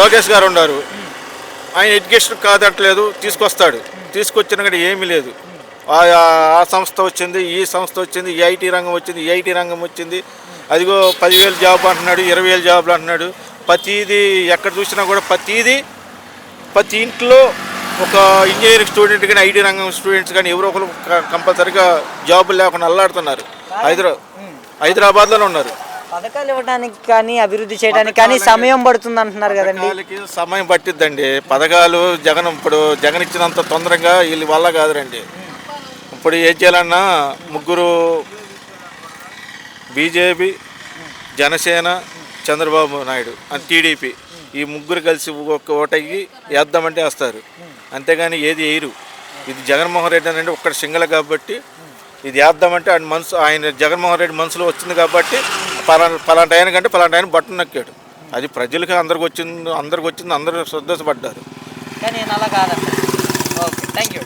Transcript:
లోకేష్ గారు ఉన్నారు, ఆయన ఎడ్యుకేషన్ కాదట్లేదు, తీసుకొస్తాడు. తీసుకొచ్చిన కూడా ఏమీ లేదు. ఆ సంస్థ వచ్చింది, ఈ సంస్థ వచ్చింది, ఈ ఐటీ రంగం వచ్చింది, ఈ ఐటీ రంగం వచ్చింది, అదిగో 10,000 జాబ్ అంటున్నాడు, 20,000 జాబులు అంటున్నాడు. ప్రతిదీ ఎక్కడ చూసినా కూడా ప్రతి ఇంట్లో ఒక ఇంజనీరింగ్ స్టూడెంట్ కానీ ఐటీ రంగం స్టూడెంట్స్ కానీ ఎవరో ఒకరు కంపల్సరీగా జాబులు లేకుండా అల్లాడుతున్నారు. హైదరాబాద్లోనే ఉన్నారు. పథకాలు ఇవ్వడానికి కానీ అభివృద్ధి చేయడానికి కానీ సమయం పడుతుంది అంటున్నారు కదండి. సమయం పట్టిద్దండి. పథకాలు ఇప్పుడు జగన్ ఇచ్చినంత తొందరగా వీళ్ళ వల్ల కాదురండి. ఇప్పుడు ఏం చేయాలన్నా ముగ్గురు బీజేపీ, జనసేన, చంద్రబాబు నాయుడు అని టీడీపీ ఈ ముగ్గురు కలిసి ఒక ఓటయ్యి వేద్దామంటే వేస్తారు, అంతేగాని ఏది వేయరు. ఇది జగన్మోహన్ రెడ్డి అని ఒక్కటి సింగల్ కాబట్టి ఇది వేద్దామంటే ఆయన జగన్మోహన్ రెడ్డి మనసులో వచ్చింది కాబట్టి పలాంటి ఆయన కంటే పలాంటి ఆయన బట్టను నక్కాడు. అది ప్రజలకి అందరికి వచ్చింది, అందరూ సంతోషపడ్డారు. కానీ అలా కాదండి.